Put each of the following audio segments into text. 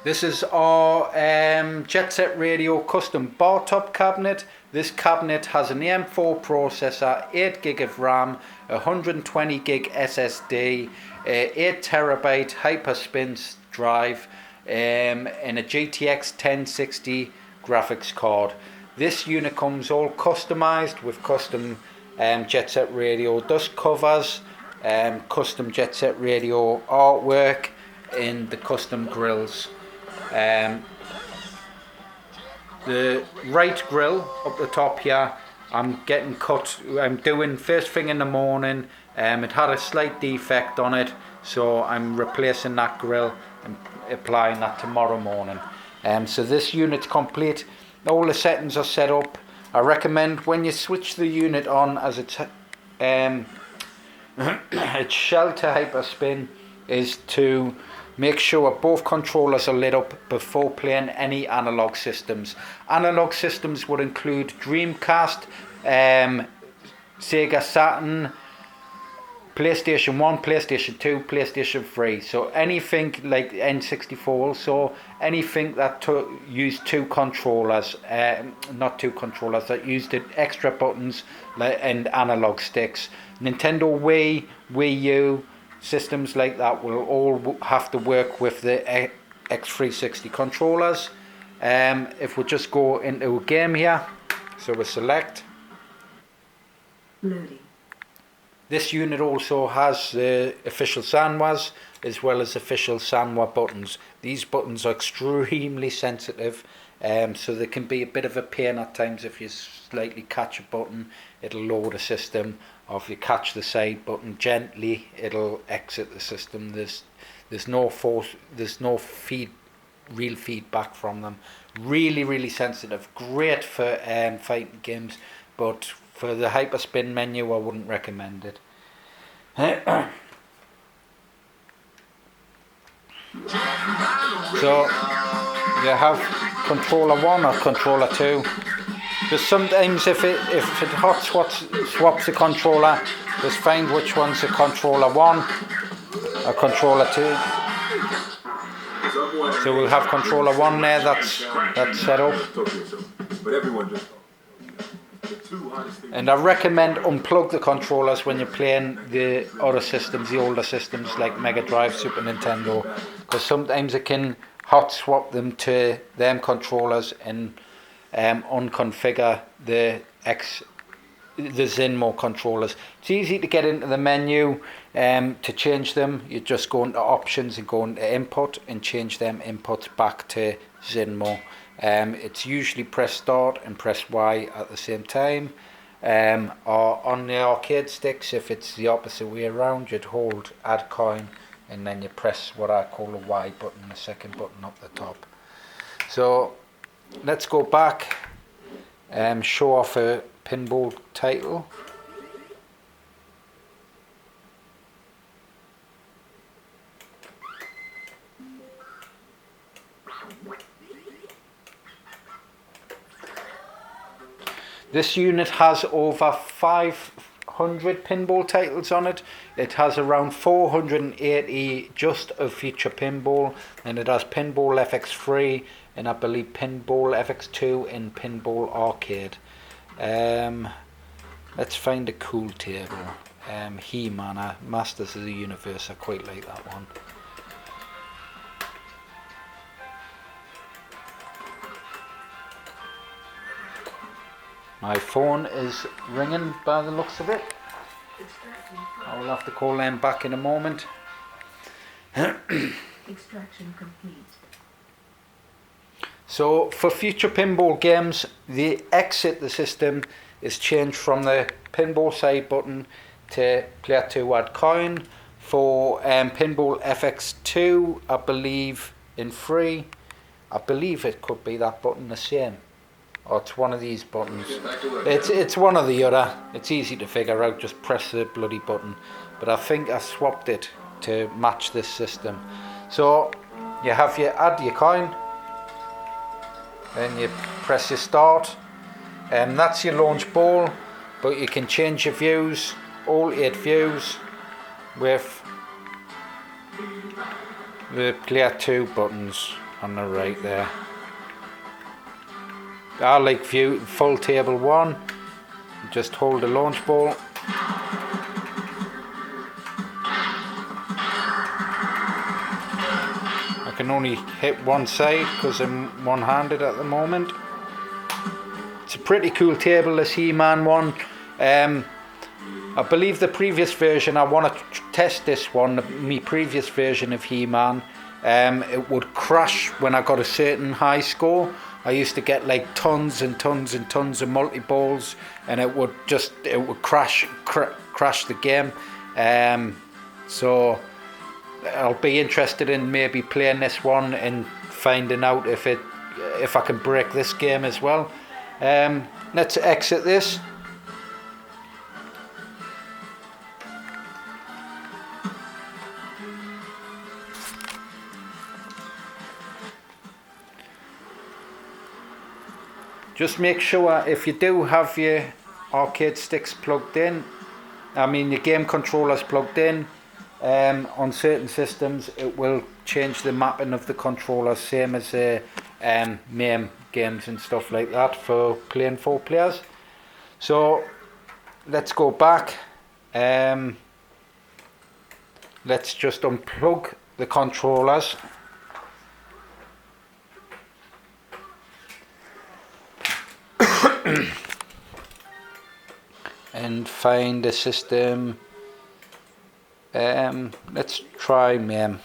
This is our Jet Set Radio custom Bartop cabinet. This cabinet has an AM4 processor, 8 gig of RAM, 120 gig SSD, 8 terabyte Hyperspin drive, and a GTX 1060 graphics card. This unit comes all customized with custom Jet Set Radio dust covers, custom Jet Set Radio artwork, and the custom grills. The right grill up the top here, I'm doing first thing in the morning. It had a slight defect on it, so I'm replacing that grill and applying that tomorrow morning. So this unit's complete. All the settings are set up. I recommend when you switch the unit on, as it's its shell to Hyperspin, is to make sure both controllers are lit up before playing any analog systems. Analog systems would include Dreamcast, Sega Saturn, PlayStation 1, PlayStation 2, PlayStation 3. So anything like N64 also, anything that used two controllers, not two controllers, that used the extra buttons and analog sticks. Nintendo Wii U, systems like that will all have to work with the X360 controllers. If we just go into a game here, so we select. Loading. This unit also has the official Sanwas as well as official Sanwa buttons. These buttons are extremely sensitive, so they can be a bit of a pain at times. If you slightly catch a button, it'll load the system, or if you catch the side button gently, it'll exit the system. There's no force, there's no real feedback from them. Really sensitive. Great for fighting games, but for the Hyperspin menu, I wouldn't recommend it. So you have controller 1 or controller 2. Just sometimes if it hot swaps the controller, just find which one's a controller 1 or controller 2. So we'll have controller 1 there, that's set up. And I recommend unplug the controllers when you're playing the other systems, the older systems like Mega Drive, Super Nintendo, because sometimes it can hot swap them to them controllers and unconfigure the Zinmo controllers. It's easy to get into the menu to change them. You just go into options and go into input and change them inputs back to Zinmo. It's usually press start and press Y at the same time, or on the arcade sticks, if it's the opposite way around, you'd hold add coin and then you press what I call the Y button, the second button up the top. So let's go back and show off a pinball title. This unit has over 500 pinball titles on it. It has around 480 just of Future Pinball, and it has Pinball FX3 and I believe Pinball FX2 and Pinball Arcade. Let's find a cool table. He-Man, Masters of the Universe, I quite like that one. My phone is ringing by the looks of it. I will have to call them back in a moment. Extraction complete. So for future pinball games, the exit the system is changed from the pinball side button to player 2 add coin. For Pinball FX2, I believe in 3, I believe it could be that button the same. Or it's one of these buttons. It's one or the other. It's easy to figure out, just press the bloody button. But I think I swapped it to match this system. So you have your add your coin, then you press your start, and that's your launch ball. But you can change your views, all 8 views, with the player 2 buttons. on the right there. I like view full table 1. Just hold the launch ball. I can only hit one side because I'm one-handed at the moment. It's a pretty cool table, this He-Man one. I believe the previous version, I want to test this one, my previous version of He-Man, it would crash when I got a certain high score. I used to get like tons and tons and tons of multi-balls, and it would crash the game. So I'll be interested in maybe playing this one and finding out if I can break this game as well. Let's exit this. Just make sure if you do have your arcade sticks plugged in, I mean your game controllers plugged in, on certain systems it will change the mapping of the controllers, same as MAME games and stuff like that for playing 4 players. So let's go back. Let's just unplug the controllers. And find the system. Let's try MAME.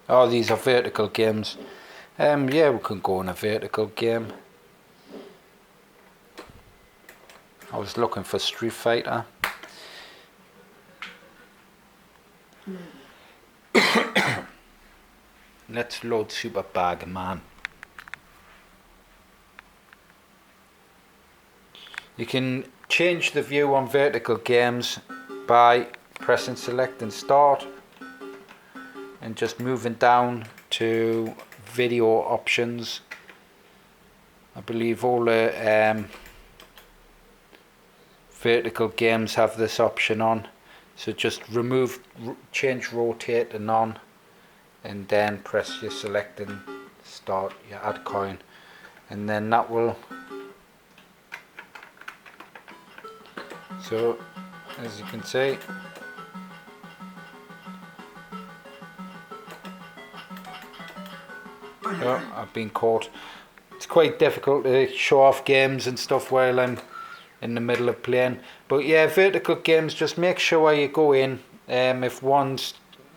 Oh, these are vertical games. Yeah, we can go in a vertical game. I was looking for Street Fighter. Let's load Super Bagger Man. You can change the view on vertical games by pressing select and start and just moving down to video options. I believe all the vertical games have this option on. So just change rotate and on, and then press your select and start your add coin, and then that will, so as you can see, oh, I've been caught. It's quite difficult to show off games and stuff while I'm in the middle of playing, but yeah, vertical games, just make sure you go in, if one's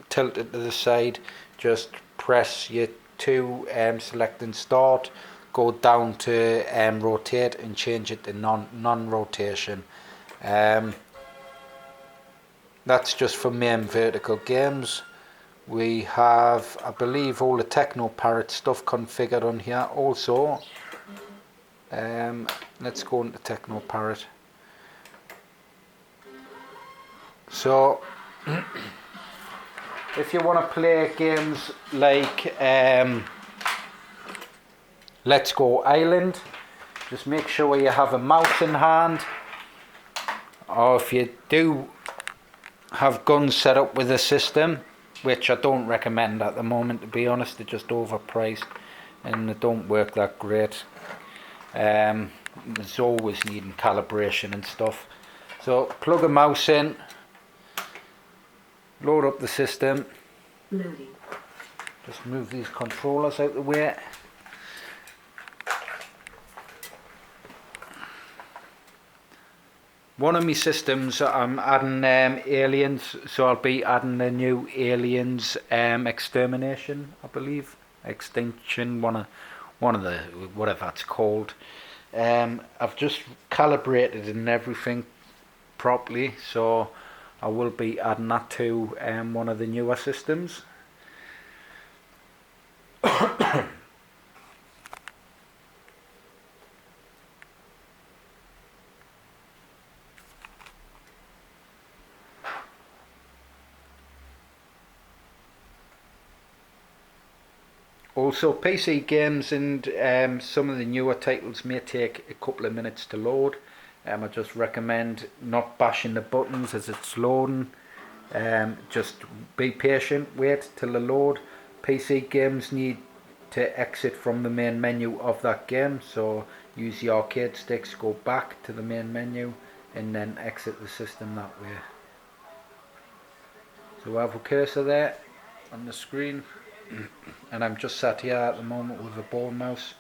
tilted to the side, just press your 2, select and start, go down to rotate and change it to non-rotation. That's just for main vertical games. We have, I believe, all the Techno Parrot stuff configured on here also. Let's go into Techno Parrot. So if you want to play games like Let's Go Island, just make sure you have a mouse in hand, or if you do have guns set up with a system, which I don't recommend at the moment, to be honest. They're just overpriced and they don't work that great. There's always needing calibration and stuff. So plug a mouse in, load up the system. Loading. Just move these controllers out the way. One of my systems, I'm adding aliens, so I'll be adding the new aliens extermination, I believe, extinction, one of the, whatever it's called. I've just calibrated and everything properly, so I will be adding that to one of the newer systems. Also, PC games and some of the newer titles may take a couple of minutes to load. I just recommend not bashing the buttons as it's loading. Just be patient, wait till the load. PC games need to exit from the main menu of that game, so use the arcade sticks, go back to the main menu and then exit the system that way. So I have a cursor there on the screen and I'm just sat here at the moment with a ball mouse.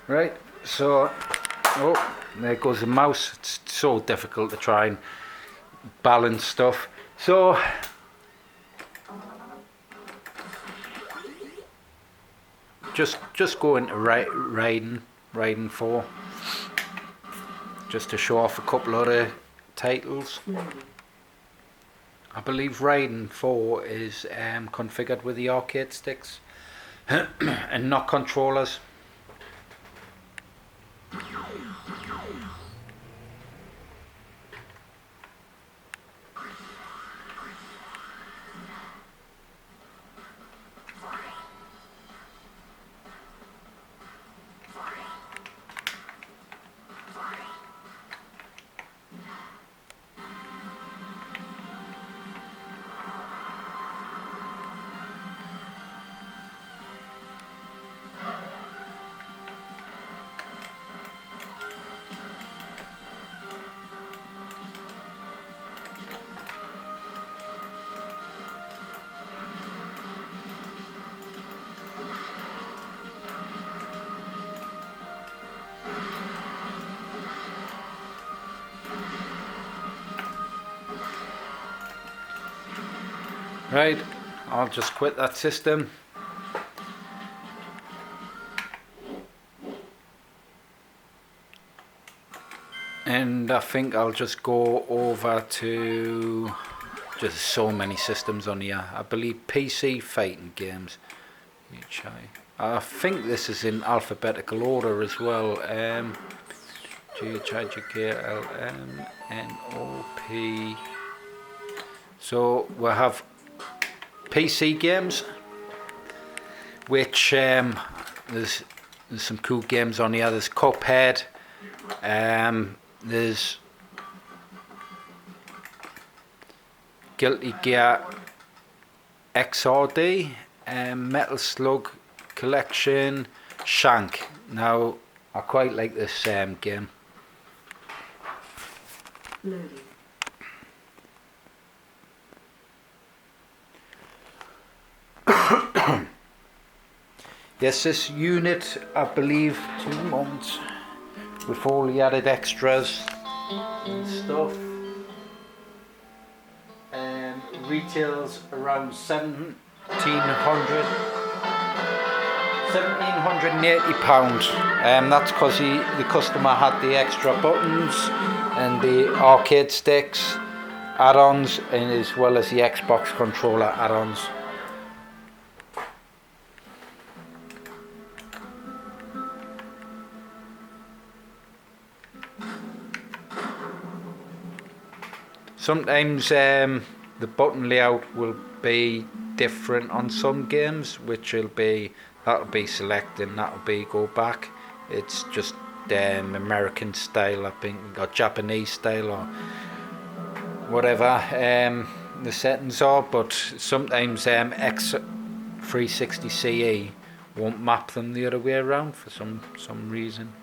Right, so, oh, there goes the mouse. It's so difficult to try and balance stuff. So, just go into Raiden 4, just to show off a couple other titles. I believe Raiden 4 is configured with the arcade sticks and not controllers. Right, I'll just quit that system. And I think I'll just go over to, just so many systems on here. I believe PC fighting games. I think this is in alphabetical order as well. GHIJKLMNOP. So we'll have PC games, which there's some cool games on here. There's Cuphead, there's Guilty Gear XRD, Metal Slug Collection, Shank. Now I quite like this game. Loading. Yes, this unit, I believe, 2 months with all the added extras and stuff, retails around £1,780. That's because the customer had the extra buttons and the arcade sticks add-ons, and as well as the Xbox controller add-ons. Sometimes the button layout will be different on some games, which will be, that'll be select and that'll be go back. It's just American style, I think, or Japanese style, or whatever the settings are. But sometimes X360CE won't map them the other way around for some reason.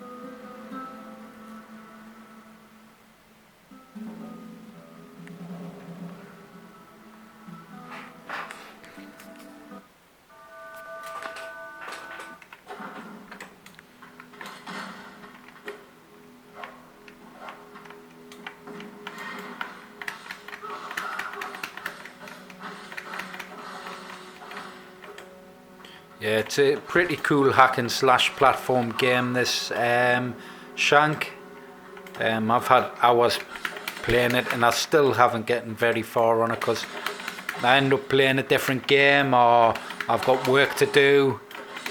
Yeah, it's a pretty cool hack and slash platform game, this Shank. I've had hours playing it and I still haven't gotten very far on it because I end up playing a different game or I've got work to do.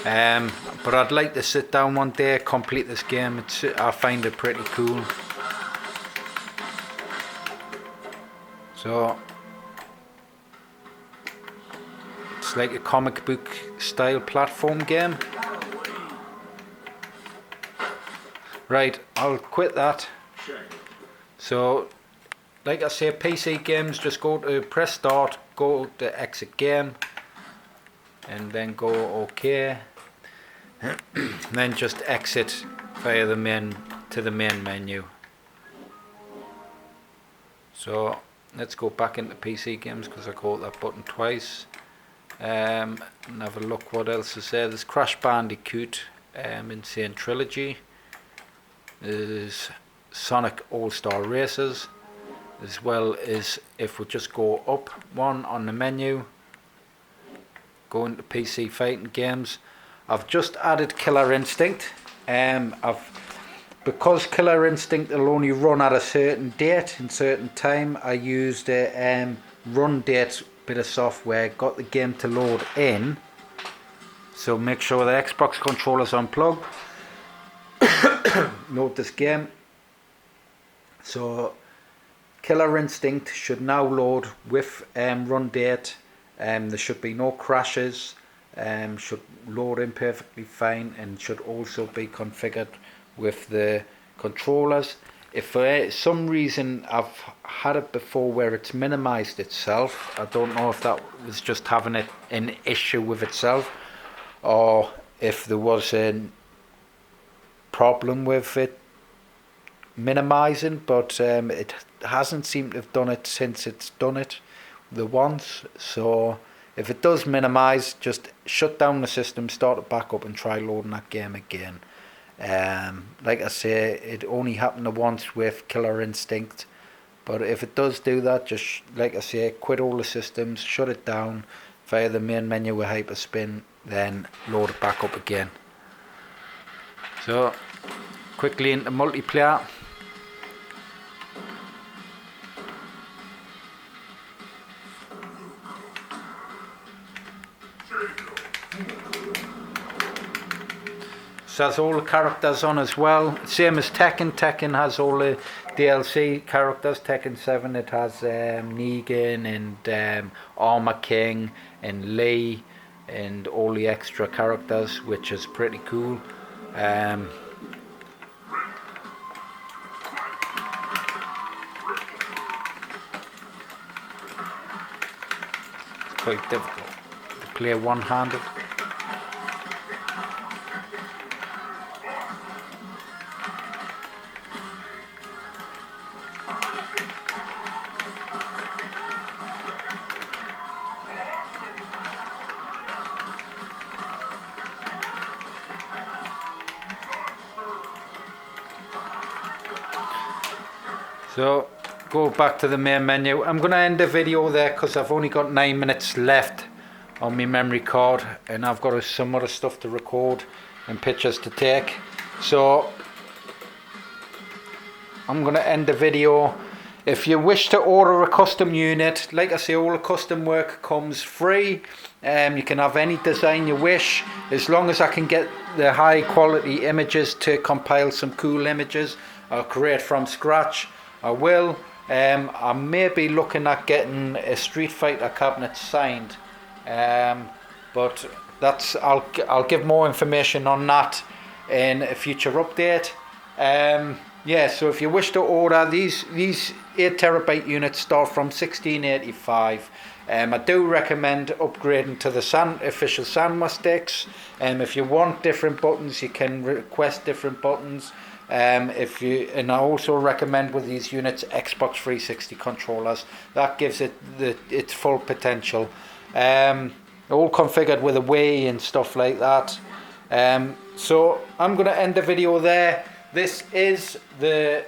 But I'd like to sit down one day, complete this game. I find it pretty cool. So it's like a comic book style platform game. Right, I'll quit that. So like I say, PC games, just go to press start, go to exit game, and then go OK. Then just exit via the main menu. So let's go back into PC games because I caught that button twice. And have a look what else is there. There's Crash Bandicoot, Insane Trilogy. There's Sonic All-Star Racers, as well as, if we just go up one on the menu, go into PC fighting games. I've just added Killer Instinct. Because Killer Instinct will only run at a certain date and certain time, I used a run date bit of software, got the game to load in. So make sure the Xbox controller's unplugged. Load this game. So Killer Instinct should now load with run date. There should be no crashes. Should load in perfectly fine and should also be configured with the controllers. If for some reason I've had it before where it's minimized itself, I don't know if that was just having an issue with itself or if there was a problem with it minimizing, but it hasn't seemed to have done it since it's done it the once. So if it does minimize, just shut down the system, start it back up and try loading that game again. Like I say, it only happened once with Killer Instinct, but if it does do that, just like I say, quit all the systems, shut it down via the main menu with Hyperspin, then load it back up again. So quickly into multiplayer. Has all the characters on as well, same as Tekken. Tekken has all the DLC characters. Tekken 7, it has Negan and Armor King and Lee and all the extra characters, which is pretty cool. It's quite difficult to play one-handed. So go back to the main menu. I'm going to end the video there because I've only got 9 minutes left on my memory card and I've got some other stuff to record and pictures to take. So I'm going to end the video. If you wish to order a custom unit, like I say, all the custom work comes free. You can have any design you wish, as long as I can get the high quality images to compile some cool images or create from scratch. I will. I may be looking at getting a Street Fighter cabinet signed, but that's I'll give more information on that in a future update. Yeah, so if you wish to order these 8TB units start from 1685. I do recommend upgrading to the official Sanwa sticks. If you want different buttons, you can request different buttons. And I also recommend with these units Xbox 360 controllers. That gives it its full potential. All configured with a Wii and stuff like that. So I'm going to end the video there. This is the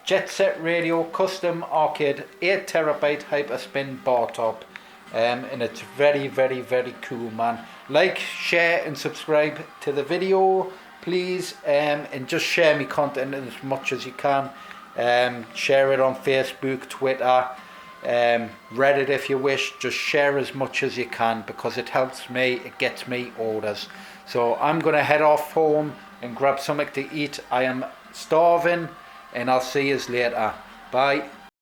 Jet Set Radio Custom Arcade 8TB Hyperspin Bartop. and it's very, very, very cool, man. Like, share and subscribe to the video, please, and just share me content as much as you can. Share it on Facebook, Twitter, Reddit if you wish. Just share as much as you can, because it helps me, it gets me orders. So I'm going to head off home and grab something to eat. I am starving, and I'll see you later. Bye.